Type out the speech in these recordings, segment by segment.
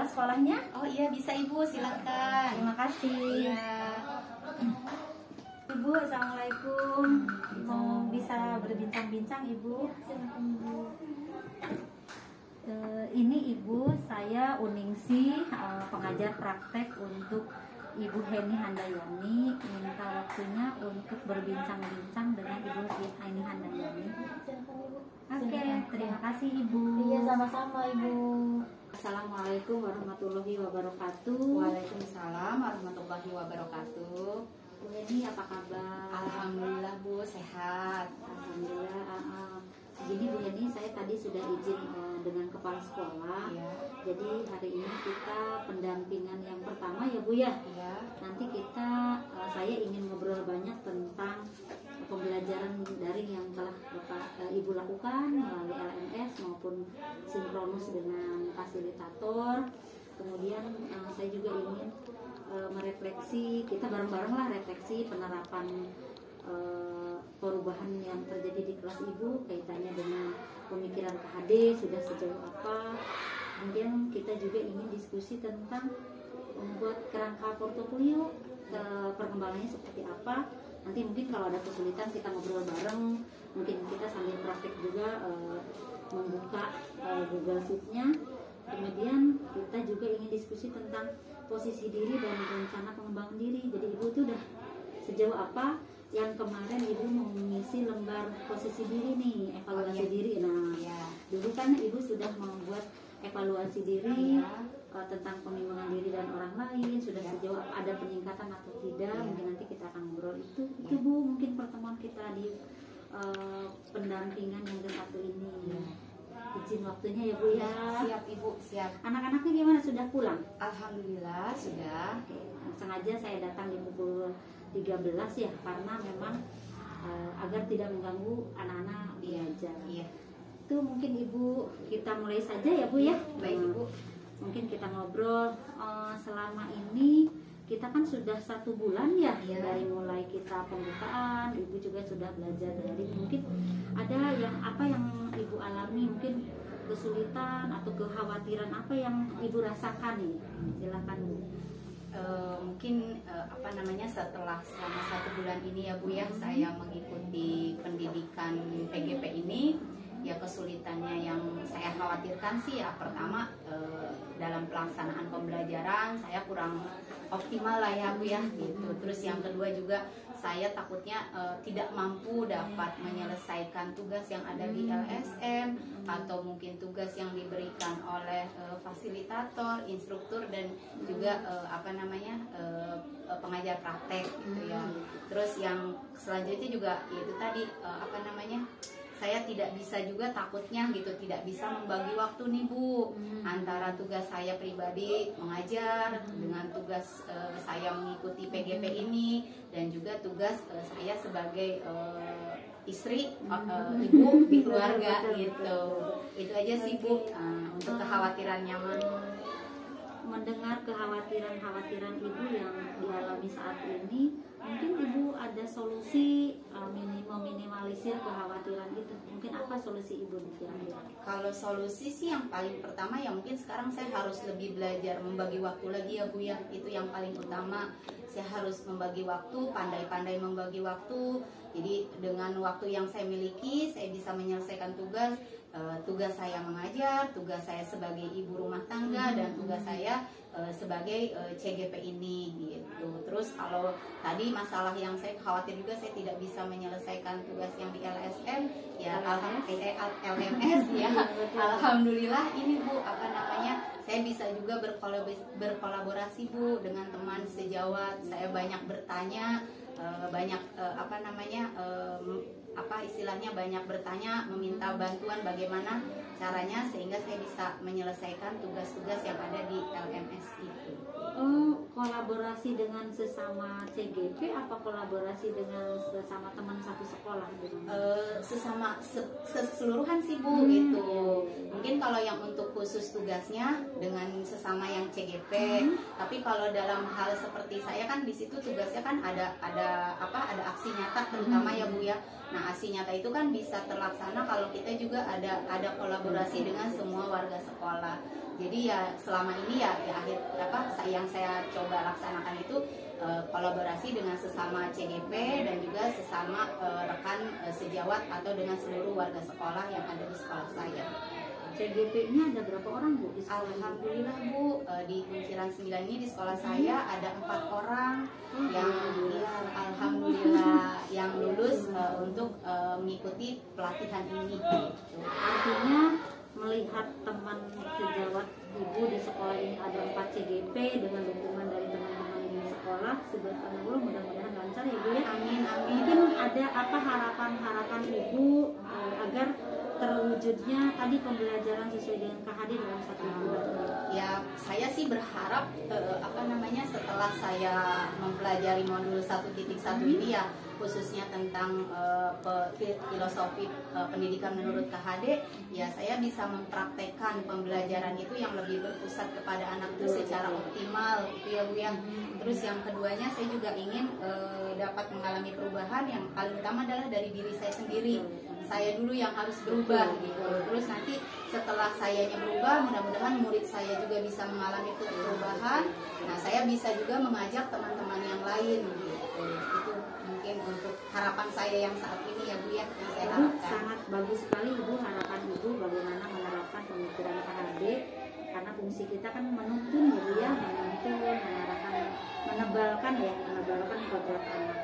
kepala sekolahnya? Oh iya, bisa Ibu, silakan. Terima kasih. Iya. Ibu, assalamualaikum. Mau bisa berbincang-bincang Ibu? Silakan Ibu. Ini Ibu, saya Uningsi, pengajar praktek untuk Ibu Heni Handayani. Minta waktunya untuk berbincang-bincang dengan Ibu Heni Handayani. Oke, terima kasih Ibu. Iya, sama-sama Ibu. Assalamualaikum warahmatullahi wabarakatuh. Waalaikumsalam warahmatullahi wabarakatuh. Bu Heni, apa kabar? Alhamdulillah Bu, sehat. Alhamdulillah. Jadi Bu Heni, saya tadi sudah izin dengan kepala sekolah. Iya. Jadi hari ini kita pendampingan yang pertama ya Bu ya. Iya. Nanti saya ingin ngobrol banyak tentang pembelajaran daring yang telah Ibu lakukan melalui LMS maupun sinkronus dengan fasilitator. Kemudian saya juga ingin merefleksi, kita bareng-bareng lah refleksi penerapan perubahan yang terjadi di kelas Ibu kaitannya dengan pemikiran KHD sudah sejauh apa. Kemudian kita juga ingin diskusi tentang membuat kerangka portofolio, perkembangannya seperti apa. Nanti mungkin kalau ada kesulitan kita ngobrol bareng, mungkin kita sambil praktek juga membuka Google Sheet-nya. Kemudian kita juga ingin diskusi tentang posisi diri dan rencana pengembangan diri. Jadi Ibu itu udah sejauh apa yang kemarin Ibu mau mengisi lembar posisi diri nih, evaluasi diri. Nah, dulu kan Ibu sudah membuat evaluasi diri tentang pemimpinan diri dan orang lain, sudah sejauh apa ada peningkatan atau tidak. Mungkin nanti kita akan ngobrol itu Bu, mungkin pertemuan kita di pendampingan yang ke-1 ini. Izin waktunya ya Bu ya. Siap Ibu, siap. Anak-anaknya gimana, sudah pulang? Alhamdulillah sudah. Oke. Sengaja saya datang di pukul 13 ya, karena memang agar tidak mengganggu anak-anak belajar. Iya. Itu mungkin Ibu, kita mulai saja ya Bu ya. Baik Ibu. Mungkin kita ngobrol selama ini kita kan sudah 1 bulan ya, dari mulai kita pembukaan. Ibu juga sudah belajar dari, mungkin ada apa yang Ibu alami, mungkin kesulitan atau kekhawatiran apa yang Ibu rasakan nih. Silakan Bu. Mungkin setelah selama 1 bulan ini ya Bu ya, saya mengikuti pendidikan PGP ini. Ya, kesulitannya yang saya khawatirkan sih ya, pertama dalam pelaksanaan pembelajaran saya kurang optimal lah ya Bu ya gitu. Terus yang kedua juga saya takutnya tidak mampu dapat menyelesaikan tugas yang ada di LSM atau mungkin tugas yang diberikan oleh fasilitator, instruktur dan juga pengajar praktek gitu ya. Terus yang selanjutnya juga yaitu tadi saya tidak bisa juga, takutnya gitu tidak bisa membagi waktu nih Bu, antara tugas saya pribadi mengajar dengan tugas saya mengikuti PGP ini dan juga tugas saya sebagai istri, ibu di keluarga gitu. Itu aja sih Bu, untuk kekhawatirannya mendengar kekhawatiran Ibu yang dialami saat ini, mungkin Ibu ada solusi meminimalisir kekhawatiran itu. Mungkin apa solusi Ibu kira-kira? Kalau solusi sih yang paling pertama ya mungkin sekarang saya harus lebih belajar membagi waktu lagi ya Bu ya. Itu yang paling utama. Saya harus membagi waktu, pandai-pandai membagi waktu. Jadi dengan waktu yang saya miliki, saya bisa menyelesaikan tugas saya mengajar, tugas saya sebagai ibu rumah tangga, dan tugas saya sebagai CGP ini gitu. Terus kalau tadi masalah yang saya khawatir juga, saya tidak bisa menyelesaikan tugas yang di LSM ya, LMS ya. Alhamdulillah ini Bu, saya bisa juga berkolaborasi Bu dengan teman sejawat. Saya banyak bertanya, banyak bertanya, meminta bantuan bagaimana caranya sehingga saya bisa menyelesaikan tugas-tugas yang ada di LMS itu. Kolaborasi dengan sesama CGP apa kolaborasi dengan sesama teman satu sekolah? sekolah gitu? Keseluruhan sih Bu itu. Mungkin kalau yang untuk khusus tugasnya dengan sesama yang CGP, tapi kalau dalam hal seperti saya kan di situ tugasnya kan ada aksi nyata terutama ya Bu ya. Nah, aksi nyata itu kan bisa terlaksana kalau kita juga ada kolaborasi dengan semua warga sekolah. Jadi ya selama ini yang saya coba laksanakan itu kolaborasi dengan sesama CGP dan juga sesama rekan sejawat atau dengan seluruh warga sekolah yang ada di sekolah saya. CGP-nya ada berapa orang Bu di sekolah? Alhamdulillah Bu, di Kunciran 9 ini di sekolah saya ada 4 orang yang alhamdulillah yang lulus untuk mengikuti pelatihan ini. Artinya melihat teman sejawat Ibu di sekolah ini ada 4 CGP dengan dukungan dari teman-teman di sekolah, subhanallah, mudah-mudahan lancar ya Bu ya. Amin, amin. Mungkin ada apa harapan Ibu agar terwujudnya tadi pembelajaran sesuai dengan KHD dalam 1 bulan? Ya, saya sih berharap setelah saya mempelajari modul 1.1 ini ya khususnya tentang filosofi pendidikan menurut KHD, ya saya bisa mempraktekkan pembelajaran itu yang lebih berpusat kepada anak itu secara optimal gitu ya Bu ya. Terus yang keduanya saya juga ingin dapat mengalami perubahan yang paling utama adalah dari diri saya sendiri. Saya dulu yang harus berubah gitu. Terus nanti setelah sayanya berubah, mudah-mudahan murid saya juga bisa mengalami perubahan. Nah, saya bisa juga mengajak teman-teman yang lain gitu. Itu mungkin untuk harapan saya yang saat ini ya Bu ya, yang saya harapkan. Sangat bagus sekali Ibu, harapan Ibu bagaimana menerapkan pemikiran KHD, karena fungsi kita kan menuntun ya Bu ya, menuntun, menebalkan kodrat anak.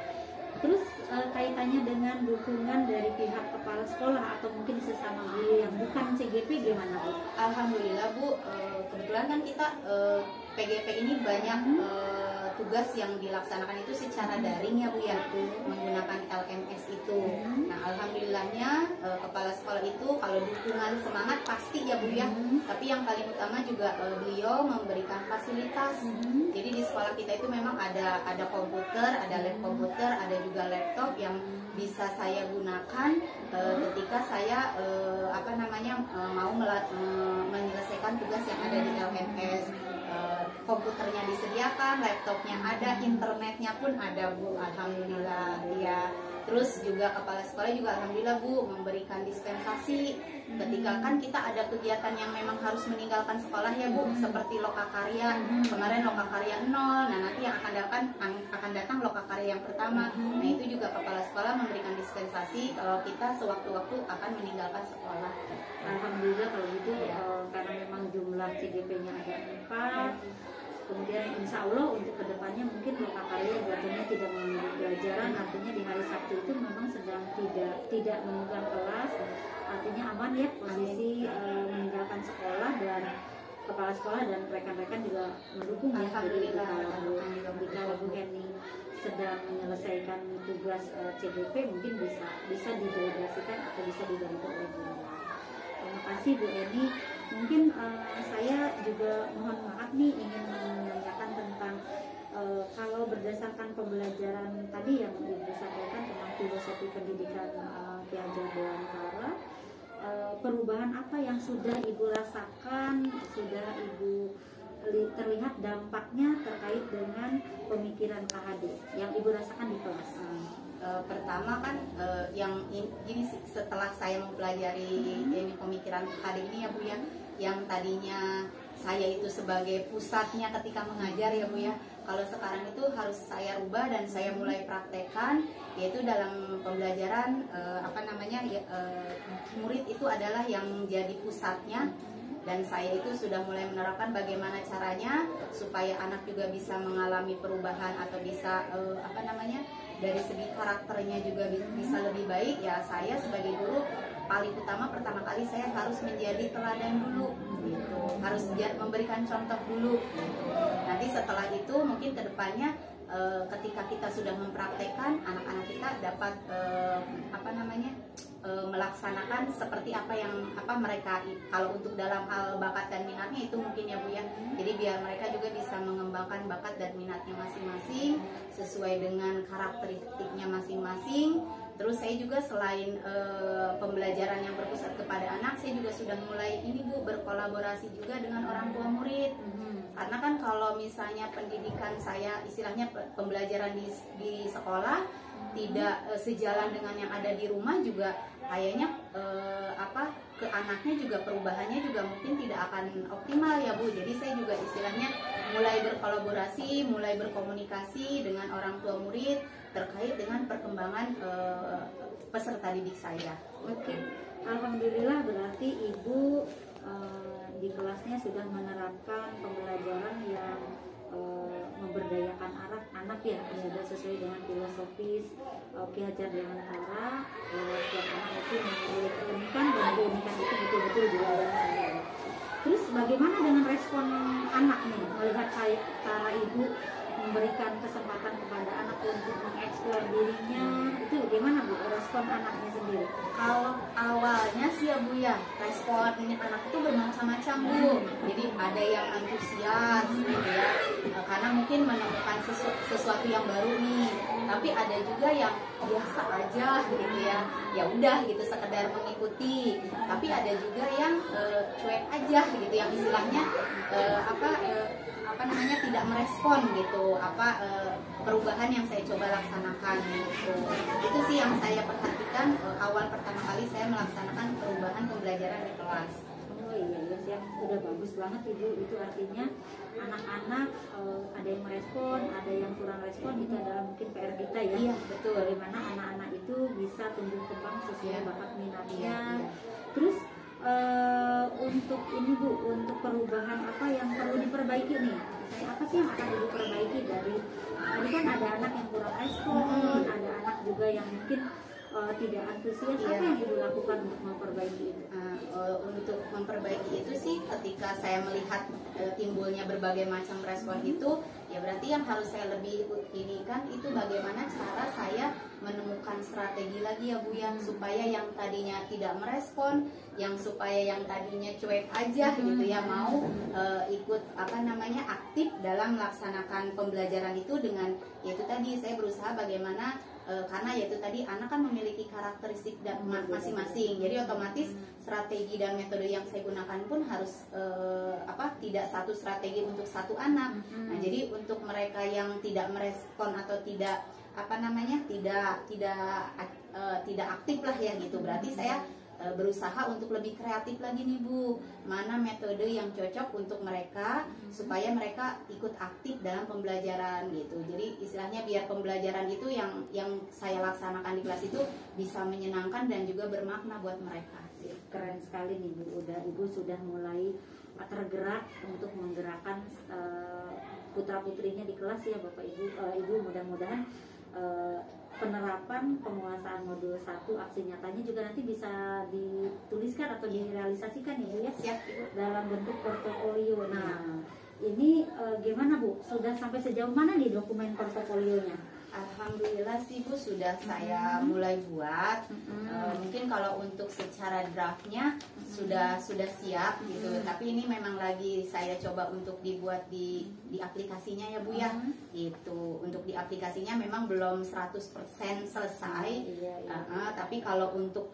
Terus kaitannya dengan dukungan dari pihak kepala sekolah atau mungkin sesama guru yang bukan CGP gimana Bu? Alhamdulillah Bu, kebetulan kan kita PGP ini banyak tugas yang dilaksanakan itu secara daring ya Bu ya, menggunakan LMS itu. Nah, alhamdulillahnya kepala sekolah itu kalau dukungan semangat pasti ya Bu ya, tapi yang paling utama juga beliau memberikan fasilitas. Jadi di sekolah kita itu memang ada komputer, ada lab komputer, ada juga laptop yang bisa saya gunakan ketika saya mau menyelesaikan tugas yang ada di LMS. Komputernya disediakan, laptopnya ada, internetnya pun ada Bu, alhamdulillah ya. Terus juga kepala sekolah juga alhamdulillah Bu memberikan dispensasi ketika kan kita ada kegiatan yang memang harus meninggalkan sekolah ya Bu, seperti lokakarya. Kemarin lokakarya 0, nah nanti yang akan datang lokakarya yang pertama. Nah, itu juga kepala sekolah memberikan dispensasi kalau kita sewaktu-waktu akan meninggalkan sekolah. Alhamdulillah kalau gitu ya, karena memang jumlah CGP-nya ada 4. Kemudian insya Allah untuk kedepannya mungkin lokakarya jatuhnya tidak mengambil pelajaran, artinya di hari Sabtu itu memang sedang tidak menunjukkan kelas, artinya aman ya posisi meninggalkan sekolah, dan kepala sekolah dan rekan-rekan juga mendukung ya. Jadi kalau Bu Heni sedang menyelesaikan tugas CGP mungkin bisa didelegasikan atau bisa dibantu oleh Bu. Terima kasih Bu Eni. Mungkin saya juga mohon maaf nih ingin menanyakan tentang kalau berdasarkan pembelajaran tadi yang Ibu sampaikan tentang filosofi pendidikan Ki Hajar Dewantara, perubahan apa yang sudah Ibu rasakan, sudah Ibu terlihat dampaknya terkait dengan pemikiran KHD yang Ibu rasakan di kelas? Pertama kan yang ini setelah saya mempelajari pemikiran KHD ini ya Bu ya, yang tadinya saya itu sebagai pusatnya ketika mengajar ya Bu ya, kalau sekarang itu harus saya rubah dan saya mulai praktekkan, yaitu dalam pembelajaran murid itu adalah yang jadi pusatnya. Dan saya itu sudah mulai menerapkan bagaimana caranya supaya anak juga bisa mengalami perubahan atau bisa dari segi karakternya juga bisa lebih baik. Ya, saya sebagai guru paling utama pertama kali saya harus menjadi teladan dulu gitu. Harus memberikan contoh dulu gitu. Nanti setelah itu mungkin kedepannya ketika kita sudah mempraktekkan, anak-anak kita dapat melaksanakan seperti apa yang mereka, kalau untuk dalam hal bakat dan minatnya itu mungkin ya Bu ya. Jadi biar mereka juga bisa mengembangkan bakat dan minatnya masing-masing sesuai dengan karakteristiknya masing-masing. Terus saya juga selain pembelajaran yang berpusat kepada anak, saya juga sudah mulai ini Bu, berkolaborasi juga dengan orang tua murid. Karena kan kalau misalnya pendidikan saya, istilahnya pembelajaran di sekolah tidak sejalan dengan yang ada di rumah, juga kayaknya ke anaknya juga perubahannya juga mungkin tidak akan optimal ya Bu. Jadi saya juga istilahnya mulai berkolaborasi, mulai berkomunikasi dengan orang tua murid terkait dengan perkembangan peserta didik saya. Oke, alhamdulillah berarti Ibu di kelasnya sudah menerapkan pembelajaran yang memberdayakan anak ya, sudah sesuai dengan filosofis Ki Hajar Dewantara, setiap anak itu memiliki keunikan dan keunikan itu betul-betul dilakukan. Terus bagaimana dengan respon anak nih melihat cara Ibu memberikan kesempatan kepada anak untuk mengeksplor dirinya, itu gimana Bu respon anaknya sendiri? Kalau awalnya sih ya Bu ya, respon anak itu bermacam-macam Bu. Jadi ada yang antusias gitu ya, karena mungkin menemukan sesuatu yang baru nih. Tapi ada juga yang biasa aja gitu ya, ya udah gitu sekedar mengikuti. Tapi ada juga yang cuek aja gitu, yang istilahnya tidak merespon gitu perubahan yang saya coba laksanakan gitu. Itu sih yang saya perhatikan awal pertama kali saya melaksanakan perubahan pembelajaran di kelas. Oh iya ya, siap, udah bagus banget Ibu. Itu artinya anak-anak ada yang merespon, ada yang kurang respon, itu adalah mungkin PR kita ya. Iya betul. Bagaimana anak-anak itu bisa tumbuh kembang sesuai bakat minatnya. Iya. Terus untuk ini Bu, untuk perubahan apa yang perlu diperbaiki nih? Misalnya apa sih yang akan diperbaiki dari tadi kan ada anak yang kurang respon, ada anak juga yang mungkin tidak antusias. Apa yang Ibu lakukan untuk memperbaiki itu? Untuk memperbaiki itu sih ketika saya melihat timbulnya berbagai macam respon itu, ya berarti yang harus saya lebih ini kan itu bagaimana cara saya menemukan strategi lagi ya Bu, yang supaya yang tadinya tidak merespon, yang supaya yang tadinya cuek aja gitu ya, mau ikut aktif dalam melaksanakan pembelajaran itu dengan yaitu tadi saya berusaha bagaimana karena yaitu tadi anak kan memiliki karakteristik dan masing-masing, jadi otomatis strategi dan metode yang saya gunakan pun harus tidak satu strategi untuk satu anak. Nah jadi untuk mereka yang tidak merespon atau tidak tidak aktif lah ya gitu, berarti saya berusaha untuk lebih kreatif lagi nih Bu, mana metode yang cocok untuk mereka supaya mereka ikut aktif dalam pembelajaran gitu. Jadi istilahnya biar pembelajaran itu yang saya laksanakan di kelas itu bisa menyenangkan dan juga bermakna buat mereka. Keren sekali nih Bu, Ibu sudah mulai tergerak untuk menggerakkan putra-putrinya di kelas ya Bapak Ibu mudah-mudahan penerapan penguasaan modul 1 aksi nyatanya juga nanti bisa dituliskan atau direalisasikan ya Siap, dalam bentuk portofolio. Nah ini gimana Bu, sudah sampai sejauh mana nih dokumen portofolionya? Alhamdulillah sih Bu, sudah saya mulai buat. Mungkin kalau untuk secara draftnya sudah siap gitu. Tapi ini memang lagi saya coba untuk dibuat di aplikasinya ya Bu ya. Itu untuk di aplikasinya memang belum 100% selesai. Tapi kalau untuk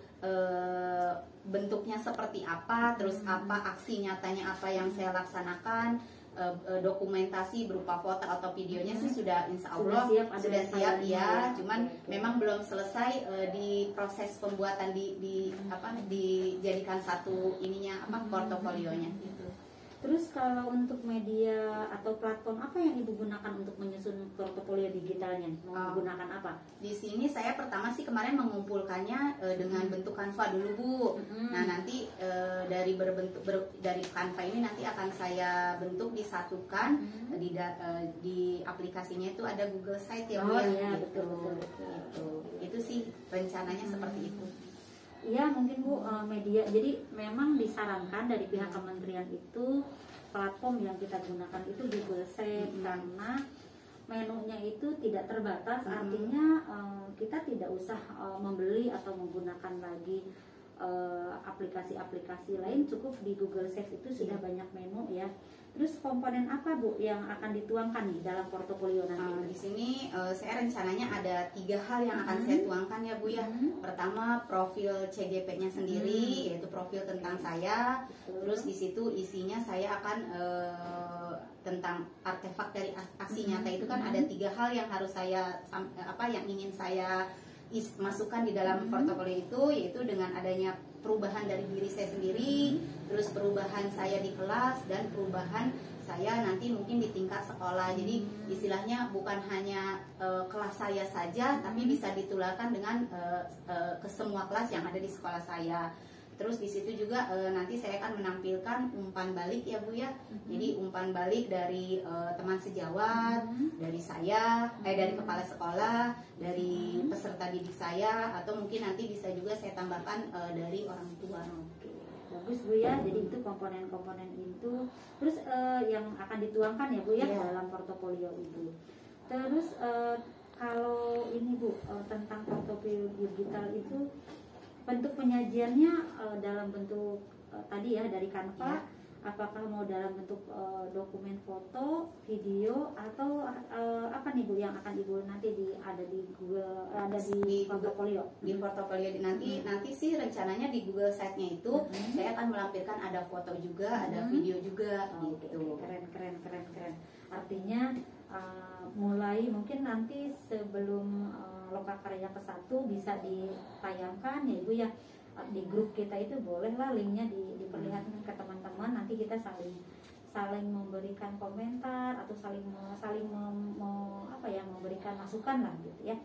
bentuknya seperti apa, terus apa aksi nyatanya apa yang saya laksanakan, dokumentasi berupa foto atau videonya sih sudah insya Allah sudah siap ya. Cuman memang belum selesai di proses pembuatan dijadikan satu portofolionya. Terus kalau untuk media atau platform apa yang Ibu gunakan untuk menyusun portofolio digitalnya? Menggunakan apa? Di sini saya pertama sih kemarin mengumpulkannya dengan bentuk Canva dulu Bu. Nah nanti dari dari Canva ini nanti akan saya bentuk disatukan di aplikasinya itu ada Google Site ya Bu ya. Betul. Itu sih rencananya seperti itu. Iya mungkin Bu, media, jadi memang disarankan dari pihak kementerian itu platform yang kita gunakan itu Google Sheet karena menunya itu tidak terbatas, artinya kita tidak usah membeli atau menggunakan lagi aplikasi-aplikasi lain, cukup di Google Sheets itu sudah banyak menu ya. Terus komponen apa Bu yang akan dituangkan nih dalam portofolio nanti? Di sini saya rencananya ada 3 hal yang akan saya tuangkan ya Bu ya. Pertama, profil CGP-nya sendiri, yaitu profil tentang saya. Terus di situ isinya saya akan tentang artefak dari aksi nyata itu kan ada 3 hal yang harus saya yang ingin saya masukkan di dalam portofolio itu, yaitu dengan adanya perubahan dari diri saya sendiri, terus perubahan saya di kelas, dan perubahan saya nanti mungkin di tingkat sekolah. Jadi istilahnya bukan hanya kelas saya saja, tapi bisa ditularkan dengan ke semua kelas yang ada di sekolah saya. Terus di situ juga nanti saya akan menampilkan umpan balik ya Bu ya. Jadi umpan balik dari teman sejawat, dari saya, dari kepala sekolah, dari peserta didik saya, atau mungkin nanti bisa juga saya tambahkan dari orang tua. Oke, bagus Bu ya. Jadi itu komponen-komponen itu. Terus yang akan dituangkan ya Bu ya dalam portofolio Ibu. Terus kalau ini Bu tentang portofolio digital itu, bentuk penyajiannya dalam bentuk tadi ya dari Canva, apakah mau dalam bentuk dokumen foto, video, atau apa nih Bu yang akan Ibu nanti ada di Google, ada di portofolio? Di portofolio nanti sih rencananya di Google Site-nya itu saya akan melampirkan ada foto juga, ada video juga gitu. Keren. Artinya mulai mungkin nanti sebelum Lokakarya ke-1 bisa ditayangkan ya Ibu ya, di grup kita itu bolehlah linknya diperlihatkan ke teman-teman, nanti kita saling memberikan komentar atau saling memberikan masukan lah gitu ya.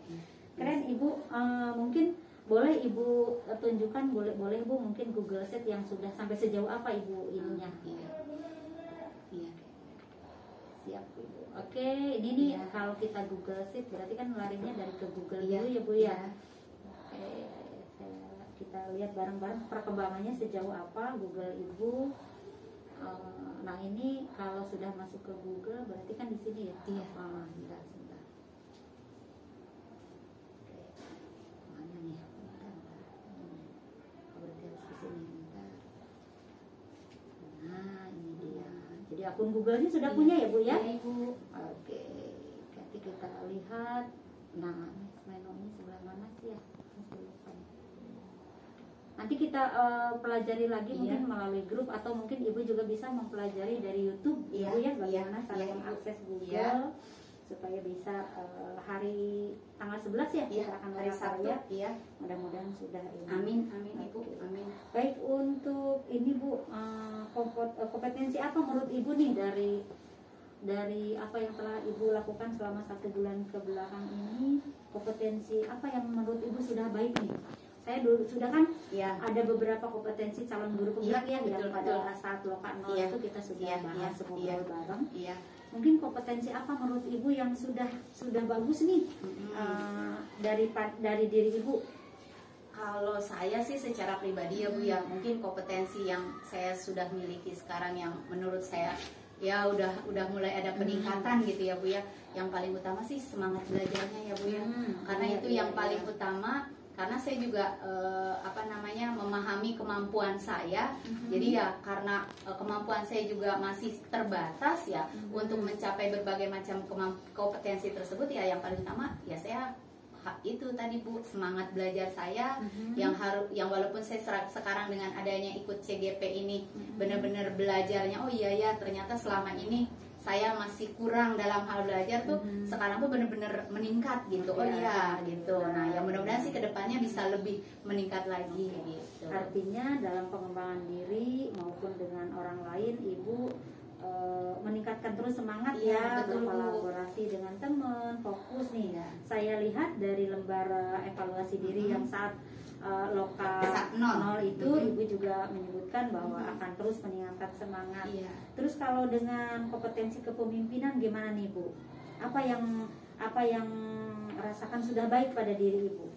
Keren Ibu. Mungkin boleh Ibu tunjukkan, boleh Bu mungkin Google Sheet yang sudah sampai sejauh apa Ibu ininya? Iya. Siap Ibu. Oke, ini nih kalau kita Google Sheet berarti kan larinya dari ke Google dulu ya Bu ya. Oke, kita lihat bareng-bareng perkembangannya sejauh apa Google Ibu. Nah ini kalau sudah masuk ke Google berarti kan di sini ya. Iya. Sebentar. Oke, mana nih? Bentar. Berarti harus ke sini bentar. Nah ini dia. Jadi akun Google-nya sudah punya ya Bu ya? Iya Ibu. Oke, nanti kita lihat. Nah, menunya sebelah mana sih ya? Nanti kita pelajari lagi mungkin melalui grup, atau mungkin Ibu juga bisa mempelajari dari YouTube Ibu ya, bagaimana cara mengakses Google supaya bisa hari tanggal 11 ya kita akan hari Sabtu ya. Mudah-mudahan sudah ini. Amin Ibu. Amin. Baik, untuk ini Bu, kompetensi apa menurut Ibu nih dari apa yang telah Ibu lakukan selama 1 bulan ke belakang ini, kompetensi apa yang menurut Ibu sudah baik nih? Saya dulu sudah kan ada beberapa kompetensi calon guru penggerak yang pada saat Loka 0 itu kita sudah bahas ngobrol bareng. Mungkin kompetensi apa menurut Ibu yang sudah bagus nih dari diri Ibu? Kalau saya sih secara pribadi ya Bu ya, mungkin kompetensi yang saya sudah miliki sekarang yang menurut saya ya udah mulai ada peningkatan gitu ya Bu ya. Yang paling utama sih semangat belajarnya ya Bu ya. Karena itu yang paling utama, karena saya juga memahami kemampuan saya. Jadi ya karena kemampuan saya juga masih terbatas ya untuk mencapai berbagai macam kompetensi tersebut, ya yang paling utama ya saya itu tadi Bu, semangat belajar saya yang walaupun saya sekarang dengan adanya ikut CGP ini benar-benar belajarnya, oh iya ya ternyata selama ini saya masih kurang dalam hal belajar tuh, sekarang tuh benar-benar meningkat gitu. Oh iya gitu. Nah yang mudah-mudahan sih kedepannya bisa lebih meningkat lagi gitu. Artinya dalam pengembangan diri maupun dengan orang lain Ibu meningkatkan terus semangat berkolaborasi dengan teman, fokus nih. Saya lihat dari lembar evaluasi diri yang saat Loka 0 itu Ibu juga menyebutkan bahwa akan terus meningkatkan semangat. Terus kalau dengan kompetensi kepemimpinan gimana nih Bu? Apa yang rasakan sudah baik pada diri Ibu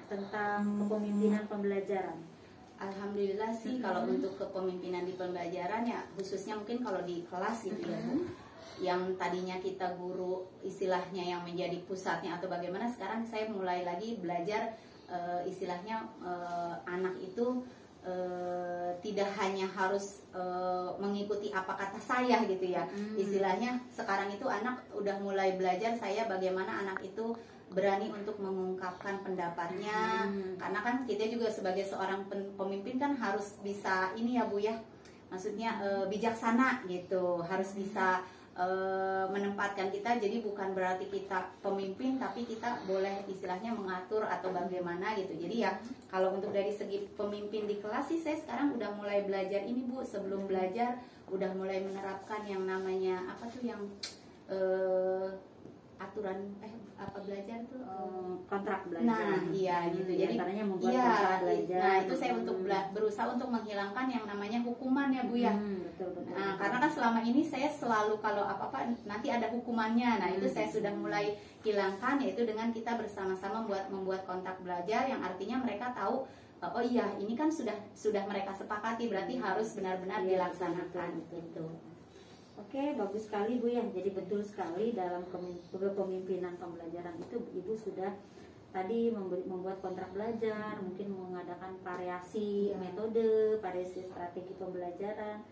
tentang kepemimpinan pembelajaran? Alhamdulillah sih kalau untuk kepemimpinan di pembelajaran ya, khususnya mungkin kalau di kelas gitu ya Bu, yang tadinya kita guru istilahnya yang menjadi pusatnya atau bagaimana, sekarang saya mulai lagi belajar istilahnya anak itu tidak hanya harus mengikuti apa kata saya gitu ya. Istilahnya sekarang itu anak udah mulai belajar saya bagaimana anak itu berani untuk mengungkapkan pendapatnya. Karena kan kita juga sebagai seorang pemimpin kan harus bisa ini ya Bu ya, maksudnya bijaksana gitu, harus bisa menempatkan kita. Jadi bukan berarti kita pemimpin tapi kita boleh istilahnya mengatur atau bagaimana gitu. Jadi ya kalau untuk dari segi pemimpin di kelas sih saya sekarang udah mulai belajar ini Bu. Sebelum belajar udah mulai menerapkan yang namanya apa tuh yang aturan apa belajar tuh kontrak belajar. Nah iya gitu. Jadi antaranya membuat iya, kontrak belajar. nah itu saya untuk berusaha untuk menghilangkan yang namanya hukuman ya Bu ya. Betul. Nah, karena kan selama ini saya selalu kalau apa-apa nanti ada hukumannya. Nah, itu saya sudah mulai hilangkan, yaitu dengan kita bersama-sama membuat kontrak belajar yang artinya mereka tahu oh iya, ini kan sudah mereka sepakati, berarti harus benar-benar dilaksanakan gitu. Oke, bagus sekali Bu ya. Jadi betul sekali dalam kepemimpinan pembelajaran itu Ibu sudah tadi membuat kontrak belajar, mungkin mengadakan variasi metode, variasi strategi pembelajaran,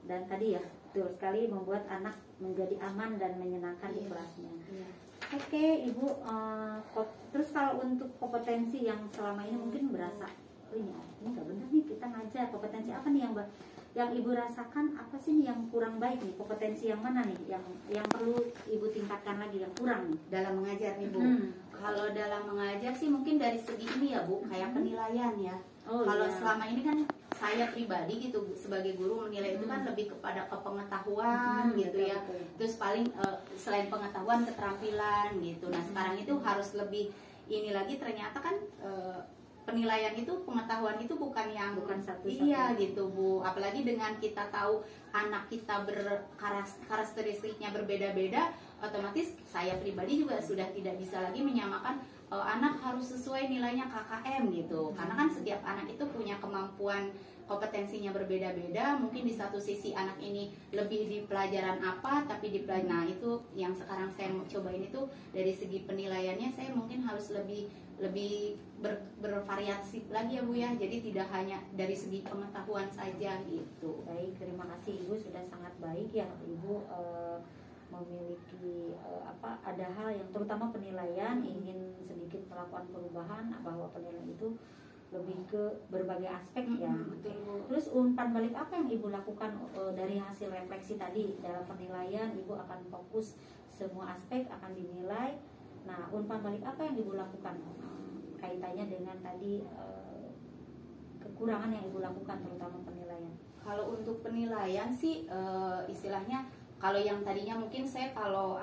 dan tadi ya betul sekali membuat anak menjadi aman dan menyenangkan di kelasnya. Oke Ibu, terus kalau untuk kompetensi yang selama ini mungkin berasa oh ini nggak benar nih kita ngajar, kompetensi apa nih yang Ibu rasakan, apa sih nih yang kurang baik nih, kompetensi yang mana nih yang perlu Ibu tingkatkan lagi, yang kurang nih dalam mengajar nih Bu? Kalau dalam mengajar sih mungkin dari segi ini ya Bu, kayak penilaian ya. Kalau selama ini kan saya pribadi gitu sebagai guru menilai itu kan lebih kepada kepengetahuan gitu ya. Terus paling selain pengetahuan keterampilan gitu. Nah sekarang itu harus lebih ini lagi, ternyata kan penilaian itu, pengetahuan itu bukan satu-satu. Iya gitu Bu. Apalagi dengan kita tahu anak kita karakteristiknya berbeda-beda, otomatis saya pribadi juga sudah tidak bisa lagi menyamakan anak harus sesuai nilainya KKM gitu. Karena kan setiap anak itu punya kemampuan, kompetensinya berbeda-beda. Mungkin di satu sisi anak ini lebih di pelajaran apa, tapi di pelajaran, nah itu yang sekarang saya mau cobain itu dari segi penilaiannya saya mungkin harus lebih bervariasi lagi ya Bu ya. Jadi tidak hanya dari segi pengetahuan saja gitu. Baik, terima kasih Ibu, sudah sangat baik ya Ibu memiliki ada hal yang terutama penilaian, ingin sedikit melakukan perubahan bahwa penilaian itu lebih ke berbagai aspek ya. Betul. Terus umpan balik apa yang Ibu lakukan dari hasil refleksi tadi dalam penilaian? Ibu akan fokus semua aspek akan dinilai. Nah, umpan balik apa yang Ibu lakukan kaitannya dengan tadi kekurangan yang Ibu lakukan terutama penilaian? Kalau untuk penilaian sih istilahnya kalau yang tadinya mungkin saya kalau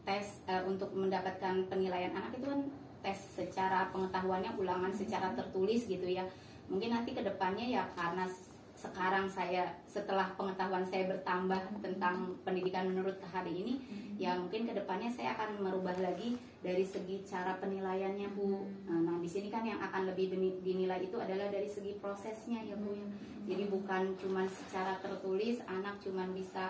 tes untuk mendapatkan penilaian anak itu kan tes secara pengetahuannya ulangan secara tertulis gitu ya. Mungkin nanti kedepannya ya karena sekarang saya setelah pengetahuan saya bertambah tentang pendidikan menurut hari ini, ya mungkin kedepannya saya akan merubah lagi dari segi cara penilaiannya Bu. Nah di sini kan yang akan lebih dinilai itu adalah dari segi prosesnya ya Bu ya. Jadi bukan cuma secara tertulis anak cuma bisa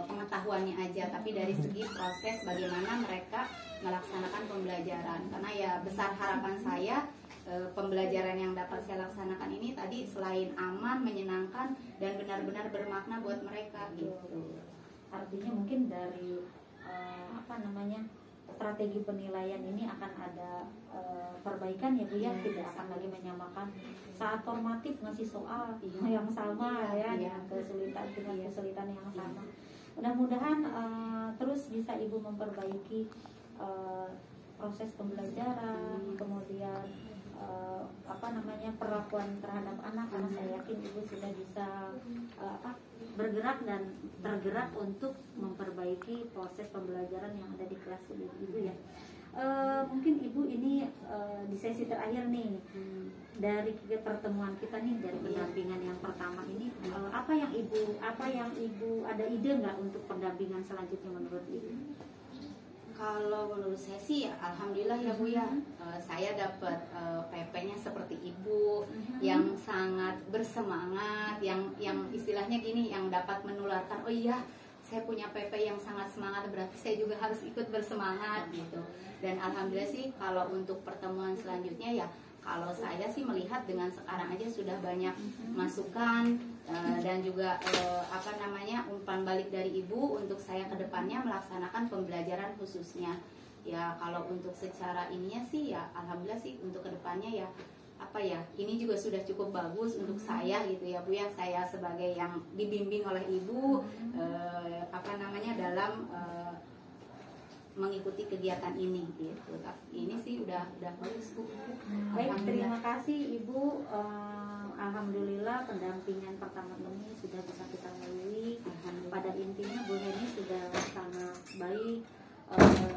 pengetahuannya aja, tapi dari segi proses bagaimana mereka melaksanakan pembelajaran. Karena ya besar harapan saya pembelajaran yang dapat saya laksanakan ini tadi selain aman, menyenangkan dan benar-benar bermakna buat mereka gitu. Artinya mungkin dari strategi penilaian ini akan ada perbaikan ya Bu ya, tidak akan lagi menyamakan saat formatif ngasih soal yang sama dengan kesulitan yang sama. Mudah-mudahan terus bisa Ibu memperbaiki proses pembelajaran, kemudian perlakuan terhadap anak, karena saya yakin Ibu sudah bisa bergerak dan tergerak untuk memperbaiki proses pembelajaran yang ada di kelas Ibu ya. Mungkin Ibu ini di sesi terakhir nih dari pertemuan kita nih, dari pendampingan yang pertama ini, apa yang Ibu ada ide nggak untuk pendampingan selanjutnya menurut Ibu? Kalau menurut saya sih alhamdulillah ya Bu ya, saya dapat PP-nya seperti Ibu yang sangat bersemangat, yang istilahnya gini, yang dapat menularkan oh iya saya punya PP yang sangat semangat, berarti saya juga harus ikut bersemangat gitu. Dan alhamdulillah sih kalau untuk pertemuan selanjutnya ya kalau saya sih melihat dengan sekarang aja sudah banyak masukan dan juga umpan balik dari ibu untuk saya kedepannya melaksanakan pembelajaran khususnya. Ya kalau untuk secara ininya sih ya alhamdulillah sih untuk kedepannya ya ini juga sudah cukup bagus untuk saya gitu ya Bu ya, saya sebagai yang dibimbing oleh ibu dalam mengikuti kegiatan ini gitu. Ini sih udah bagus Bu. Baik, terima kasih Ibu. Alhamdulillah pendampingan pertama ini sudah bisa kita lalui. Pada intinya Bu Heni sudah sangat baik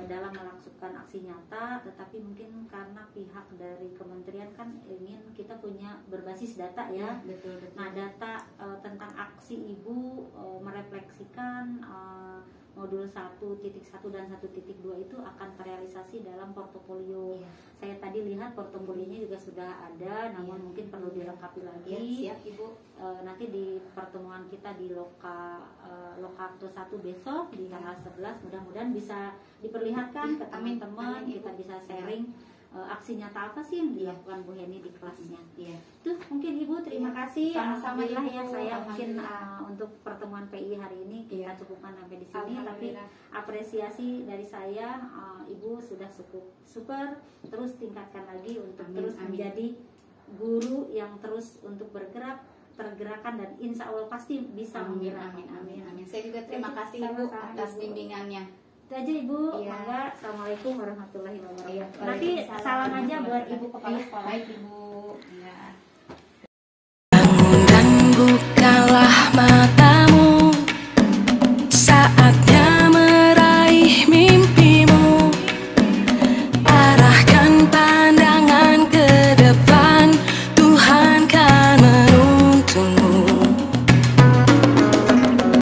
dalam melangsungkan aksi nyata, tetapi mungkin karena pihak dari kementerian kan ingin kita punya berbasis data ya. Betul. Nah, data tentang aksi Ibu merefleksikan modul 1.1 dan 1.2 itu akan terrealisasi dalam portofolio. Saya tadi lihat portofolionya juga sudah ada, namun mungkin perlu dilengkapi lagi. Siap Ibu. Nanti di pertemuan kita di Loka 1 besok di tanggal 11 mudah-mudahan bisa diperlihatkan ke teman-teman, kita bisa sharing aksi nyata apa sih yang dilakukan Bu Heni di kelasnya. Tuh mungkin Ibu terima kasih. Sama-sama Alhamdulillah Ibu. saya mungkin untuk pertemuan PI hari ini kita cukupkan sampai di sini, tapi apresiasi dari saya Ibu sudah cukup super, terus tingkatkan lagi untuk terus menjadi guru yang terus untuk tergerakkan dan insya Allah pasti bisa menggerak. Amin. Saya juga terima kasih Ibu atas bimbingannya. Itu aja Ibu. Mangga. Assalamualaikum warahmatullahi wabarakatuh. Nanti salam aja buat Ibu kepala sekolah. Baik Ibu. Dan bukalah mata